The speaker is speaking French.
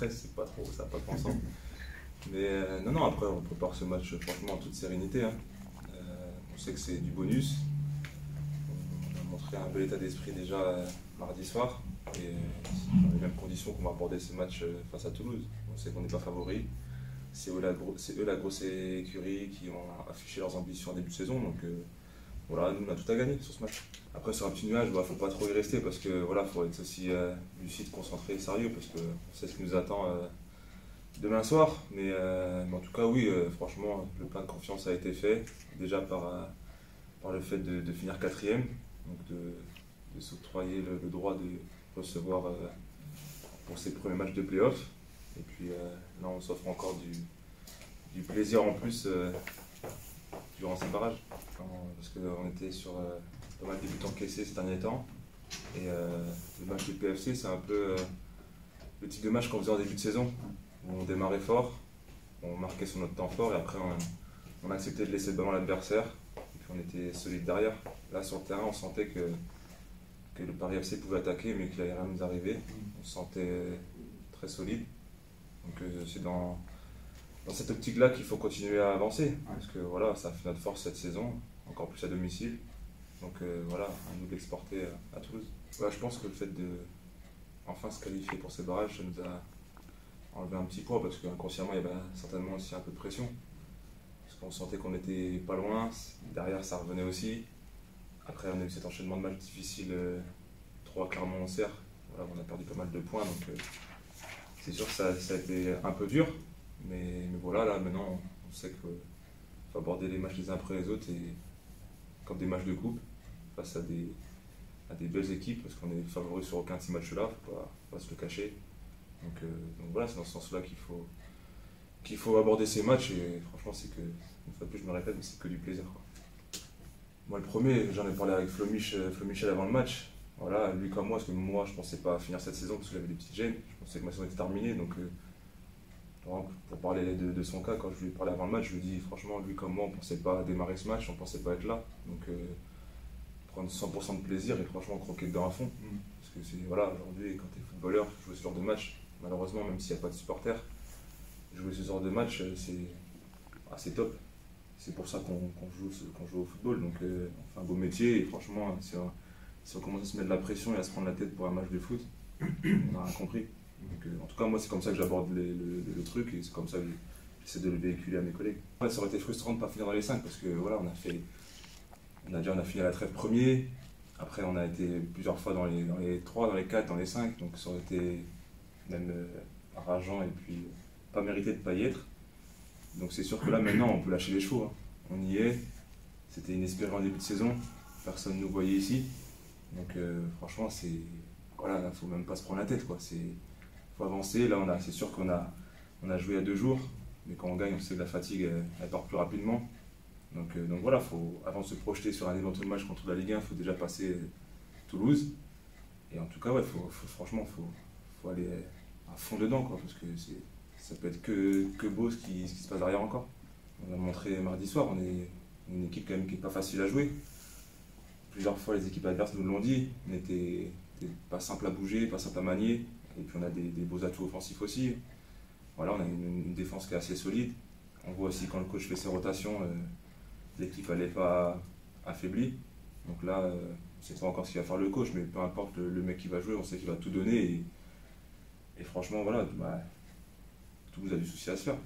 stress, c'est pas trop, ça va pas trop ensemble. Mais non, après on prépare ce match franchement en toute sérénité, hein. On sait que c'est du bonus. On a montré un bel état d'esprit déjà mardi soir. Et dans les mêmes conditions qu'on va aborder ce match face à Toulouse. On sait qu'on n'est pas favori. C'est eux, la grosse écurie qui ont affiché leurs ambitions en début de saison. Donc voilà, nous on a tout à gagner sur ce match. Après sur un petit nuage, il ne faut pas trop y rester parce que voilà, faut être aussi lucide, concentré et sérieux parce qu'on sait ce qui nous attend demain soir. Mais en tout cas oui, franchement, le plein de confiance a été fait. Déjà par le fait de finir quatrième, donc de s'octroyer le droit de recevoir pour ses premiers matchs de play-off. Et puis là, on s'offre encore du plaisir en plus durant ces barrages. Parce qu'on était sur pas mal de buts encaissés ces derniers temps. Et le match du PFC, c'est un peu le type de match qu'on faisait en début de saison, où on démarrait fort, on marquait sur notre temps fort et après on acceptait de laisser le ballon à l'adversaire. Et puis on était solide derrière. Là, sur le terrain, on sentait que le Paris FC pouvait attaquer, mais qu'il n'allait rien nous arriver. On se sentait très solide. Donc c'est dans cette optique-là qu'il faut continuer à avancer. Parce que voilà, ça a fait notre force cette saison, encore plus à domicile. Donc voilà, à nous de l'exporter à Toulouse. Voilà, je pense que le fait de enfin se qualifier pour ces barrages, ça nous a enlevé un petit poids, parce qu'inconsciemment, il y avait certainement aussi un peu de pression. Parce qu'on sentait qu'on n'était pas loin, derrière ça revenait aussi. Après, on a eu cet enchaînement de matchs difficiles, 3 Clermont-Auxerre. Voilà, on a perdu pas mal de points, donc c'est sûr que ça a été un peu dur. Mais voilà, là maintenant, on sait qu'il faut aborder les matchs les uns après les autres et comme des matchs de coupe face à des belles équipes, parce qu'on est favoris sur aucun de ces matchs-là, il ne faut pas se le cacher. Donc voilà, c'est dans ce sens-là qu'il faut aborder ces matchs. Et franchement, c'est que, une fois de plus, je me répète, mais c'est que du plaisir, quoi. Moi, le premier, j'en ai parlé avec Flo Michel avant le match. Voilà, lui comme moi, parce que moi, je pensais pas finir cette saison parce que j'avais des petites gênes. Je pensais que ma saison était terminée. Donc, pour parler de son cas, quand je lui ai parlé avant le match, je lui ai dit, franchement, lui comme moi, on pensait pas démarrer ce match, on pensait pas être là. Donc, prendre 100% de plaisir et franchement croquer dedans à fond. Parce que c'est, voilà, aujourd'hui, quand tu es footballeur, jouer ce genre de match, malheureusement, même s'il n'y a pas de supporters, jouer ce genre de match, c'est top. C'est pour ça qu'on joue au football, donc on fait un beau métier et franchement, si on commence à se mettre de la pression et à se prendre la tête pour un match de foot, on n'a rien compris. Donc, en tout cas, moi, c'est comme ça que j'aborde le truc et c'est comme ça que j'essaie de le véhiculer à mes collègues. Ouais, ça aurait été frustrant de ne pas finir dans les 5 parce que voilà, on a fini à la trêve premier, après on a été plusieurs fois dans les 3, dans les 4, dans les 5, donc ça aurait été même rageant et puis pas mérité de ne pas y être. Donc c'est sûr que là maintenant on peut lâcher les chevaux, hein. On y est, c'était inespéré en début de saison, personne ne nous voyait ici. Donc franchement voilà, il ne faut même pas se prendre la tête, quoi. Faut avancer, là c'est sûr qu'on a joué à 2 jours, mais quand on gagne on sait que la fatigue elle part plus rapidement. Donc voilà, avant de se projeter sur un éventuel match contre la Ligue 1, il faut déjà passer Toulouse. Et en tout cas, ouais, franchement, faut aller à fond dedans, quoi, parce que ça peut être que beau ce qui se passe derrière encore. On a montré mardi soir, on est une équipe quand même qui n'est pas facile à jouer. Plusieurs fois, les équipes adverses nous l'ont dit, on n'était pas simple à bouger, pas simple à manier. Et puis on a des beaux atouts offensifs aussi. Voilà, on a une défense qui est assez solide. On voit aussi quand le coach fait ses rotations, l'équipe n'est pas affaiblie. Donc là, on ne sait pas encore ce qu'il va faire le coach, mais peu importe le mec qui va jouer, on sait qu'il va tout donner. Et franchement, voilà, Toulouse a du souci à se faire.